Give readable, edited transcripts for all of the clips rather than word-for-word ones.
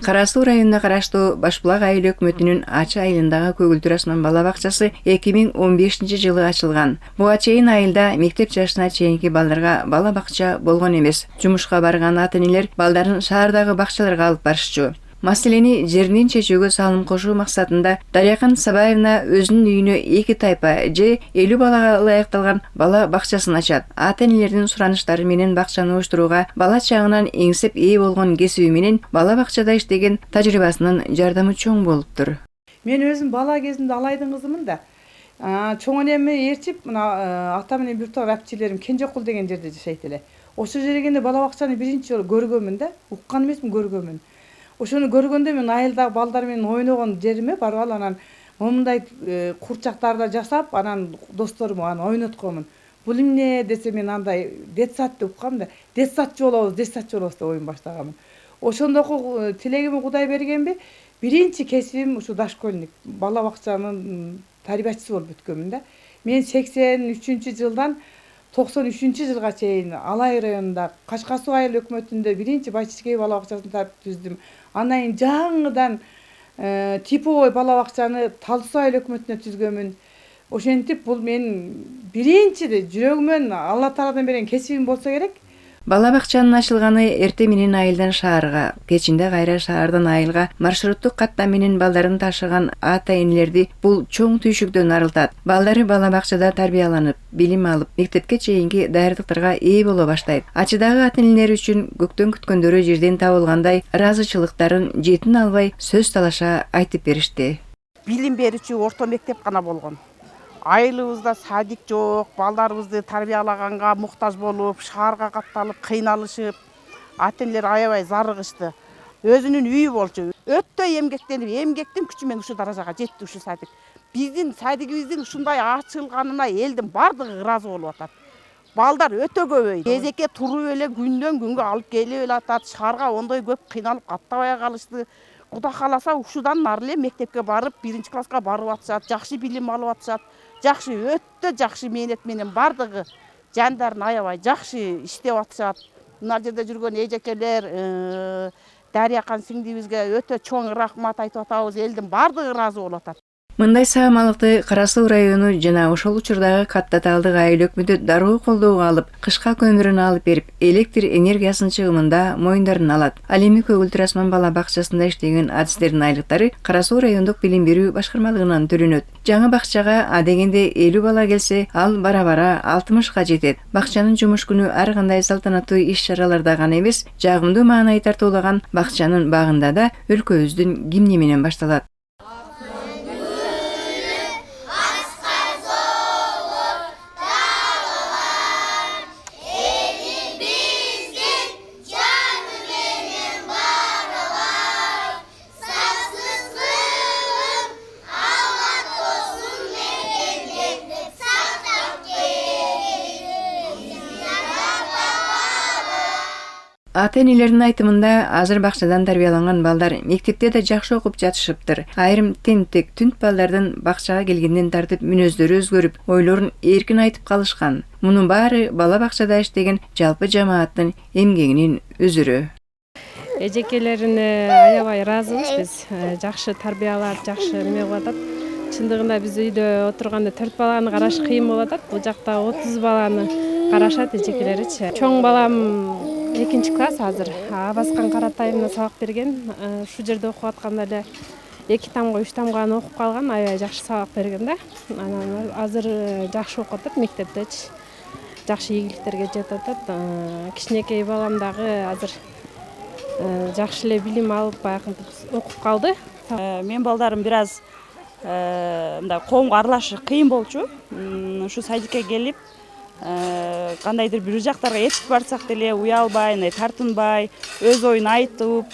Кара Суу районуна караштуу Башбулак айыл өкмөтүнүн Ачы айылындагы Көгүлтүр Асман бала бакчасы 2015-жылы ачылган. Буга чейин айылда мектеп жашына чейинки балдарга бала бакча болгон эмес. Жумушка барган ата-энелер балдарын шаардагы бакчаларга алып барышчу. Маселени жеринен чечүүгө салым кошуу максатында Дарякан Сабаевна өзүнүн үйүнө 2 тайпа же 50 балага ылайыкталган бала бакчасын ачат. Ата-энелердин сураныштары менен бакчаны уюштурууга бала чагынан эңсеп ээ болгон кесиби менен бала бакчада иштеген тажрыйбасынын жардамы чоң болуптур. Мен өзүм бала кезимде алайдын кызымын да. Чоң энеми ээрчип, мына ата менен бир топ апчилерим Кенжекул деген жерде жашайт эле. Ошол жерге келгенде бала бакчаны биринчи жолу көргөнмүн да. Уккан эмесмин, көргөнмүн. Ошону көргөндө мен айылдагы балдар менен ойногон жериме барып алып анан момундай курчактарды жасап, анан досторум аны ойнотконмун. Бул эмне десе мен андай детсад деп уккам да. Детсадчы болобуз деп ойун баштаганмын. Ошондогу тилегими Кудай бергенби, биринчи кесибим ушу дошкольник, бала бакчанын тарбиячысы болуп өткөнмүн да. Мен 83-жылдан 93-жылга чейин Алай районунда Кашка Суу айыл өкмөтүндө биринчи Байчишкей бала бакчасын түздүм. Андан кийин жаңыдан типовой бала бакчаны Талды Суу айыл өкмөтүнө түзгөнмүн. Ошентип бул мен биринчи жүрөгүмөн Алла Тааладан берген кесибим болсо керек. Бала бакчанын ачылганы эрте менен айылдан шаарга, кечинде кайра шаардан айылга маршруттук каттам менен балдарын ташыган ата-энелерди бул чоң түйшүктөн арылтат. Балдары бала бакчада тарбияланып, билим алып, мектепке чейинки даярдыктарга ээ боло баштайт. Ачыдагы ата-энелер үчүн көктөн күткөндөрү жерден табылгандай ыраазычылыктарын жетин албай сөз талаша айтып беришти. Билим берүүчү орто мектеп гана болгон. Айылыбызда садик жок, балдарыбызды тарбиялаганга муктаж болуп, шаарга катталып, кыйналышып, ата-энелер аябай зарыгышты. Өзүнүн үйү болчу. Өтө эмгектин күчү менен ушу даражага жетти ушу садик. Биздин садигибиздин ушундай ачылганына элдин бардыгы ыраазы болуп атат. Балдар өтө көбөйдү. Кезекке туруп эле күндөн күнгө алып келип эле атат. Шаарга ондой көп кыйналып каттабай калышты. Кудай кааласа ушудан нары эле мектепке барып, 1-класска барып атышат, жакшы билим алып атышат. Жакшы, өтө жакшы мээнет менен бардыгы жандарын аябай жакшы иштеп атышат. Мына жерде жүргөн эжекелер, Дарякан сиңдибизге өтө чоң рахмат айтып атабыз. Элдин бардыгы ыраазы болуп атат. Мындай саамалыкты Кара Суу району жана ошол учурдагы Катта Талдык айыл өкмөтү дароо колдоого алып, кышка көмүрүн алып берип, электр энергиясын чыгымында моюндарына алат. Ал эми Көгүлтүр Асман бала бакчасында иштеген адистердин айлыктары Кара Суу райондук билим берүү башкармалыгынан төлөнөт. Жаңы бакчага адегенде 50 бала келсе, ал бара-бара 60га жетет. Бакчанын жумуш күнү ар кандай салтанаттуу иш-чараларда гана эмес, жагымдуу маанай тартуулаган бакчанын багында да өлкөбүздүн гимни менен башталат. Ата-энелердин айтымында азыр бакчадан тарбияланган балдар мектепте да жакшы окуп жатышыптыр. Айрым тентек, түнт балдардын бакчага келгенден тартып мүнөздөрү өзгөрүп, ойлорун эркин айтып калышкан. Мунун баары бала бакчада иштеген жалпы жамааттын эмгегинин өзүрү. Эжекелерине аябай ыраазыбыз биз. Жакшы тарбиялап, жакшы эме кылып атат. Чындыгында биз үйдө отурганда 4 баланы караш кыйын болуп атат. Бул жакта 30 баланы карашат эжекелеричи. Чоң балам 2-класс азыр. Абаскан Каратайымына сабак берген. Шу жерде окуп атканда эле 2 тамга 3 тамга окуп калган, аябай жакшы сабак берген да. Анан азыр жакшы окуп атат мектептечи. Жакшы ийгиликтерге жетип атат. Кичинекей балам дагы азыр жакшы эле билим алып, баягынтип окуп калды. Мен балдарым бир аз мындай коомго аралашы кыйын болчу. Ушу садикке келип, кандайдыр бир жактарга этип барсак деле уялбай, тартынбай, өз оюн айтып,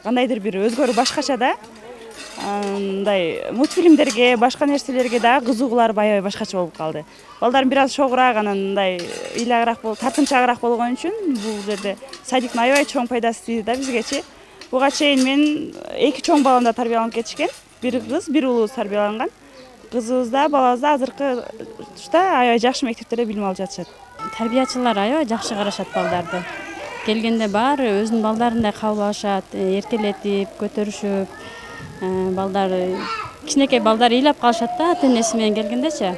кандайдыр бир өзгөрүү башкача да. Мындай мультфильмдерге, башка нерселерге дагы кызыгуулар аябай башкача болуп калды. Балдарым бир аз чогуураак, анан мындай ыйлагыраак болуп, тартынчаагыраак болгон үчүн бул жерде садиктин аябай чоң пайдасы тийди да бизгечи. Буга чейин мен 2 чоң балам да тарбияланып кетишкен. Бир кыз, бир уулубуз тарбияланган. Кызыбыз да, балабыз да азыркы учурда аябай жакшы мектептерде билим алып жатышат. Тарбиячылар аябай жакшы карашат балдарды. келгенде баары өзүнүн балдарындай кабыл алышат, эркелетип, көтөрүшүп, балдар кичинекей балдар ыйлап калышат да ата энеси менен келгендечи.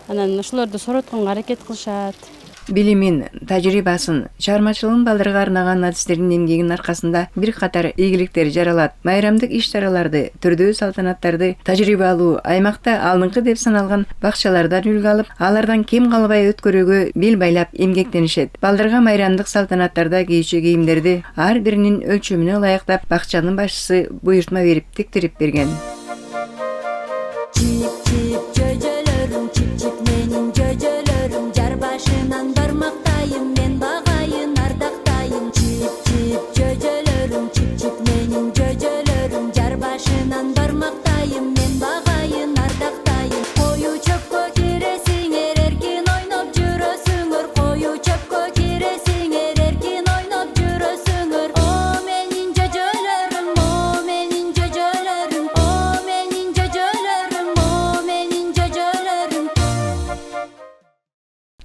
Анан ошолорду соротконго аракет кылышат. Билимин, тажрыйбасын, чыгармачылыгын балдарга арнаган адистердин эмгегинин аркасында бир катар ийгиликтер жаралат. Майрамдык иш-чараларды, түрдүү салтанаттарды тажрыйбалуу, аймакта алдыңкы деп саналган бакчалардан үлгү алып, алардан кем калбай өткөрүүгө бел байлап эмгектенишет. Балдарга майрамдык салтанаттарда кийүүчү кийимдерди ар биринин өлчөмүнө ылайыктап бакчанын башчысы буйртма берип тиктирип берген.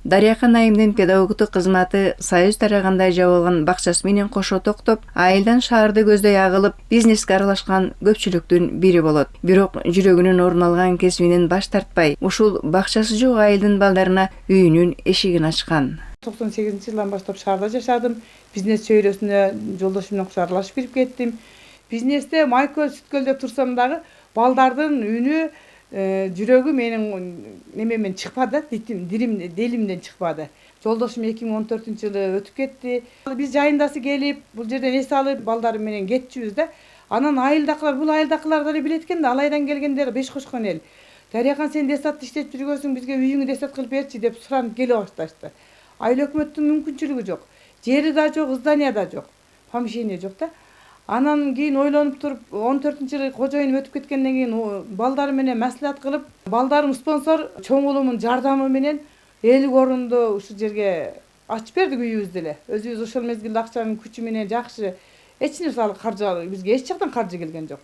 Дарияхан айымдын педагогдук кызматы Союз тарагандай жабылган бакчасы менен кошо токтоп, айылдан шаарды көздөй агылып, бизнеске аралашкан көпчүлүктүн бири болот. Бирок жүрөгүнүн орун алган кесибинен баш тартпай, ушул бакчасы жок айылдын балдарына үйүнүн эшигин ачкан. 98-жылдан баштап шаарда жашадым. Бизнес чөйрөсүнө жолдошум менен кошо аралашып кирип кеттим. Бизнесте Майкөл Сүткөлдө турсам дагы балдардын үнү жүрөгү менин немемен чыкпады, делимден чыкпады. Жолдошум 2014-жылы өтүп кетти. Биз жайындасы келип, бул жерден эс алып, балдарым менен кетчүбүз да. Анан айылдакылар, бул айылдакылар да билет экен да, Алайдан келгендер беш кошкон эл. Дарияхан сен десатты иштетип жүргөсүң, бизге үйүңдү десат кылып берчи деп суранып келе башташты. Айыл өкмөттүн мүмкүнчүлүгү жок. Жери да жок, здания да жок. Помещение жок да. Анан кийин ойлонуп туруп 14-жылы кожоюнум өтүп кеткенден кийин балдарым менен маслихат кылып, балдарым спонсор чоң уулумун жардамы менен 50 орунду ушул жерге ачып бердик үйүбүздү эле. Өзүбүз ошол мезгилде акчанын күчү менен жакшы эч нерсе каржы, бизге эч жактан каржы келген жок.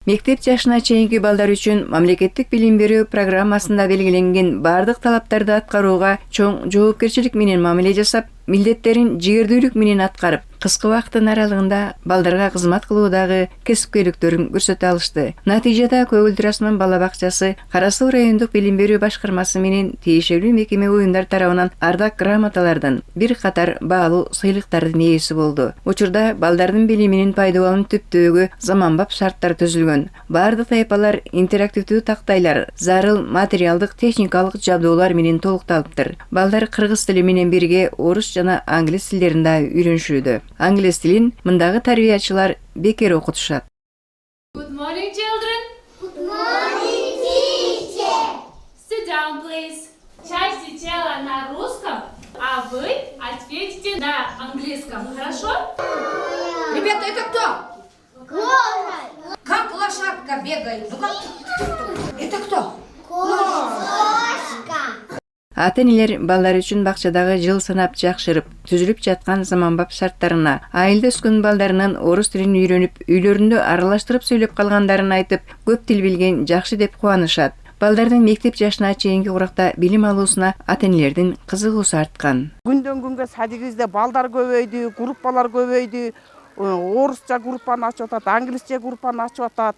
Мектеп жашына чейинки балдар үчүн мамлекеттик билим берүү программасында белгиленген бардык талаптарды аткарууга чоң жоопкерчилик менен мамиле жасап, милдеттерин жигердүүлүк менен аткарып, кыска убакыттын аралыгында балдарга кызмат кылуудагы кесипкөйлүктөрүн көрсөтө алышты. Натыйжада Көгүлдөр Асман бала бакчасы Кара Суу райондук билим берүү башкармасы менен тиешелүү мекеме уюмдар тарабынан ардак грамоталардын, бир катар баалуу сыйлыктардын ээси болду. Учурда балдардын билиминин пайдалануу түптөөгө заманбап шарттар түзүлгөн. Бардык тайпалар интерактивдүү тактайлар, зарыл материалдык техникалык жабдуулар менен толукталыптыр. Балдар кыргыз тили менен бирге орус жана англис тилдерин да үйрөнүшүүдө. Англис тилин мындагы тарбиячылар бекер окутушат. Good morning, children. Good morning, teacher. Sit down, please. Часть тела на русском, а вы ответите на английском. Хорошо? Ребята, это кто? Город. Как лошадка бегает? Ну-ка. Это кто? Кошка. Ата-энелер балдар үчүн бакчадагы жыл санап жакшырып, түзүлүп жаткан заманбап шарттарына, айылда өскөн балдарынан орус тилин үйрөнүп, үйлөрүндө аралаштырып сөйлөп калгандарын айтып, көп тил билген жакшы деп кубанышат. Балдардын мектеп жашына чейинки уракта билим алуусуна ата-энелердин кызыгуусу арткан. Күндөн күнгө садигибизде балдар көбөйдү, группалар көбөйдү. Орусча группаны ачып атат, англисче группаны ачып атат.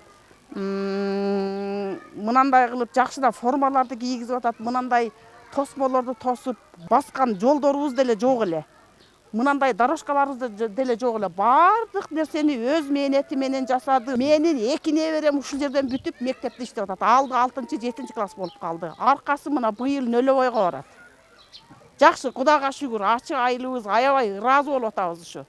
Мынандай кылып жакшы да формаларды кийгизип атат, мынандай тосмолорду тосуп баскан жолдорубуз деле жок эле. Мынандай дорожкаларыбыз деле жок эле. Бардык нерсени өз мээнети менен жасады. Менин 2 неберем ушул жерден бүтүп мектепте иштеп атат. Алды 6-7 класс болуп калды. Аркасы мына быйыл нөлөбойго барат. Жакшы, Кудайга шүгүр, ачык айылыбыз аябай ыраазы болуп атабыз ушу.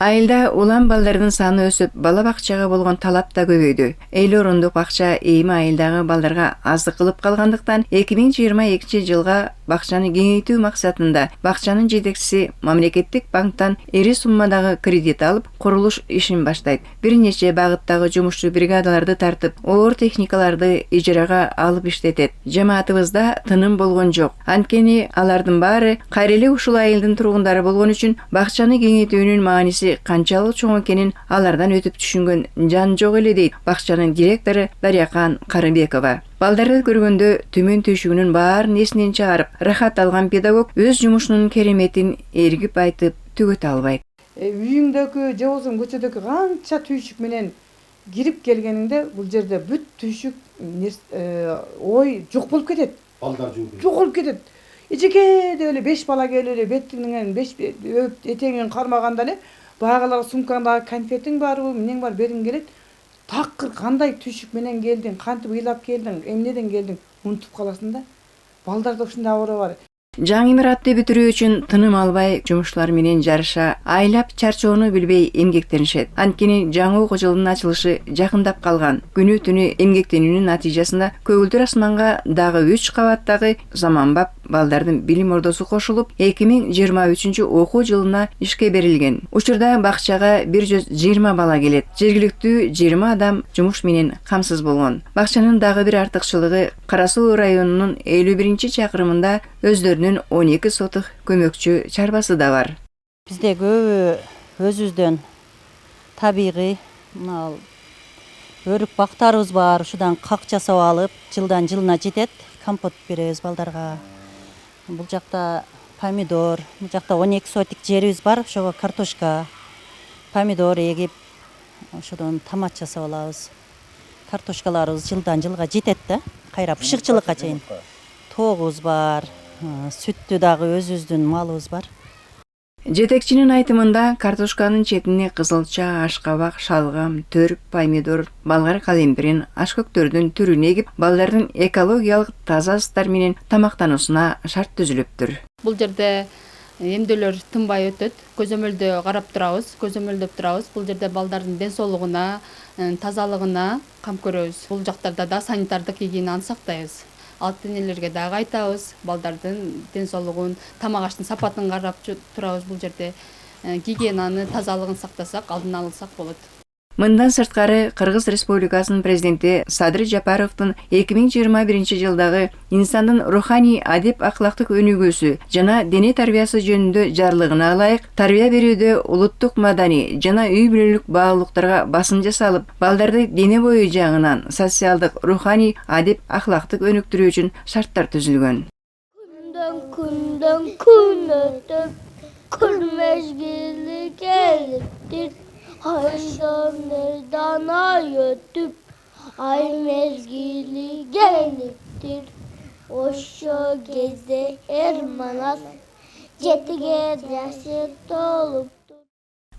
Айылда улам балдардын саны өсүп, бала бакчага болгон талап да көбөйдү. Эл орундук бакча эми айылдагы балдарга аздык кылып калгандыктан 2022 жылга бакчаны кеңейтүү максатында бакчанын жетекчиси мамлекеттик банктан ири суммадагы кредит алып, курулуш ишин баштайт. Бир нече багыттагы жумушчу бригадаларды тартып, оор техникаларды ижарага алып иштетет. Жамаатыбызда тыным болгон жок. Анткени алардын баары кайрылы ушул айылдын тургундары болгон үчүн бакчаны кеңейтүүнүн мааниси канчалык чоң экенин алардан өтүп түшүнгөн жан жок эле дейт бакчанын директору Дарияхан Карыбекова. Балдарды көргөндө түмөн түйшүгүнүн баарын эсинен чыгарып, рахат алган педагог өз жумушунун кереметин эргип айтып түгөтө албайт. үйүңдөгү же болбосо көчөдөгү канча түйшүк менен кирип келгениңде бул жерде бүт түйшүк ой жок болуп кетет. Балдар жоголуп кетет. Эжекеде эле 5 бала келип эле бетиңен 5 этеңин кармаганда эле багалар сумкаңдагы конфетиң барбы, эмнең бар бериң келет. Такыр кандай түйшүк менен келдиң, кантип ыйлап келдиң, эмнеден келдиң, унутуп каласың да. Балдарда ушундай оора бар. Жаңы имаратты бүтүрүү үчүн тыным албай жумушчулар менен жарыша, айлап чарчоону билбей эмгектенишет. Анткени жаңы окуу жылынын ачылышы жакындап калган. Күнү түнү эмгектенүүнүн натыйжасында Көгүлдүр асманга дагы 3 кабаттагы заманбап балдардын билим ордосу кошулуп, 2023 окуу жылына ишке берилген. Учурда бакчага 120 бала келет. Жергиликтүү 20 адам жумуш менен камсыз болгон. Бакчанын дагы бир артыкчылыгы Кара Суу районунун 51-чакырымында өздөрүнүн 12 сотук көмөкчү чарбасы да бар. Бизде көбү өзүбүздөн табигый өрүк бактарыбыз бар. Ушудан как жасап алып, жылдан жылына жетет. Компот беребиз балдарга. Бул жакта помидор, бул жакта 12 сотик жерибиз бар. Ошого картошка, помидор эгип, ошодон томат жасап алабыз. Картошкаларыбыз жылдан жылга жетет да. Кайра бышыкчылыкка чейин. Тоогубуз бар. Сүттү дагы өзүбүздүн малыбыз бар. Жетекчинин айтымында картошканын четине кызылча, ашкабак, шалгам, төрүп, помидор, болгар калембирин, ашкөктөрдүн түрүн эгип, балдардын экологиялык таза ыстар менен тамактануусуна шарт түзүлүптүр. Бул жерде эмдүүлөр тынбай өтөт. Көзөмөлдө карап турабыз, көзөмөлдөп турабыз. Бул жерде балдардын ден соолугуна, тазалыгына кам көрөбүз. Бул жактарда да санитардык гигиенаны сактайбыз. Ата энелерге дагы айтабыз, балдардын ден соолугун, тамак аштын сапатын карап турабыз. Бул жерде гигиенаны, тазалыгын сактасак, алдын алсак болот. Мындан сырткары Кыргыз Республикасынын президенти Садыр Жапаровдун 2021 жылдагы инсандын руханий адеп аклактык өнүгүүсү жана дене тарбиясы жөнүндө жарлыгына ылайык тарбия берүүдө улуттук маданий жана үй бүлөлүк баалуулуктарга басым жасалып, балдарды дене бою жагынан социалдык, руханий адеп аклактык өнүктүрүү үчүн шарттар түзүлгөн. Күндөн күн өтүп, күн мезгили келиптир. Ayşanlardan ay ötüp, ay mezgili geliptir. Oşo geze ermanas, жетиге жашы толуптур.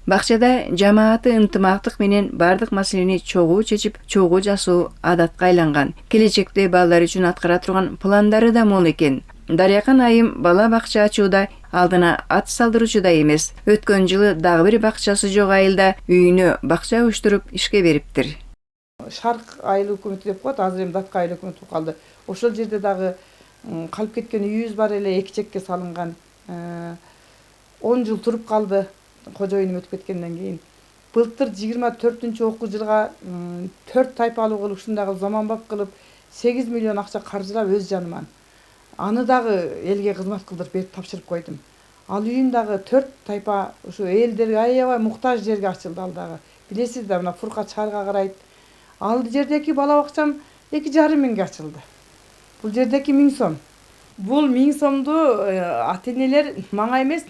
Бакчада жамааты ынтымактык менен бардык маселени чогуу чечип, чогуу жасоо адатка айланган. Келечекте балдар үчүн аткара турган пландары да мол экен. Дарыякан айым бала бакча ачууда алдына ат салдыруучу да эмес. Өткөн жылы дагы бир бакчасы жок айылда үйүнө бакча уюштуруп ишке бериптир. Шарк айыл өкмөтү деп коет, азыр эми Датка айыл өкмөтү калды. Ошол жерде дагы калып кеткен үйүбүз бар эле, эки чекке салынган. 10 жыл туруп калды, кожоюнум өтүп кеткенден кийин. Былтыр 24-окуу жылга 4 тайпалуу кылып, ушундагы заманбап кылып 8 миллион акча каржылап өз жаныман. Аны дагы элге кызмат кылдырып берип тапшырып койдум. Ал үйүм дагы 4 тайпа ушу элдерге аябай муктаж жерге ачылды ал дагы. Билесиз да, мына Фурка чаарга карайт. Ал жердеки бала бакчам 2,5 миңге ачылды. Бул жердеки 1000 сом. Бул 1000 сомду ата энелер мага эмес,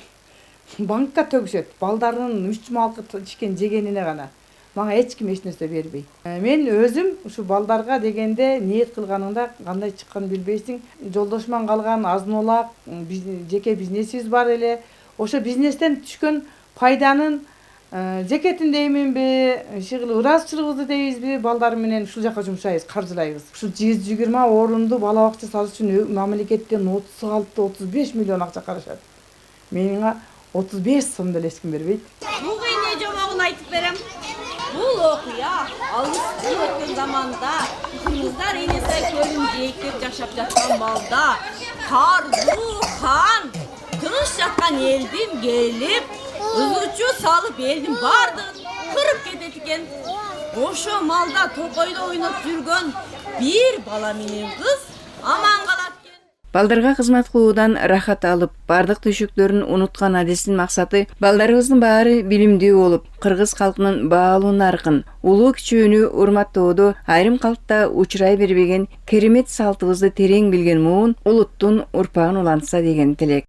банкка төгүшөт. Балдарынын 3 малкы ичкен жегенине гана. Мага эч ким эч нерсе бербейт. Мен өзүм ушу балдарга дегенде ниет кылганымда кандай чыкканын билбейсиң. Жолдошуман калган азын-олак жеке бизнесибиз бар эле. Ошо бизнестен түшкөн пайданын жекетин дейминби, ыраазычылыгыбызды дейбизби, балдар менен ушул жака жумшайбыз, каржылайбыз. Ушул 120 орунду бала бакча салыш үчүн мамлекеттен 36-35 миллион акча карашат. Менга 35 сом деле эч ким бербейт. Буга эмне жобогун айтып берем. Бул окуя алыс өткөн заманда кыргыздар Энесай көлүн жээктеп жашап жаткан балда Карзуу хан тыныч жаткан элдин келип ызычуу салып элдин бардыгын кырып кетет экен. Ошо малда токойдо ойноп жүргөн бир бала менен кыз аман калат. Балдарга кызмат кылуудан рахат алып, бардык түйшүктөрүн унуткан адистин максаты балдарыбыздын баары билимдүү болуп, кыргыз калкынын баалуу наркын, улуу кичүүнү урматтоодо айрым калкта учурай бербеген керемет салтыбызды терең билген муун улуттун урпагын улантса деген тилек.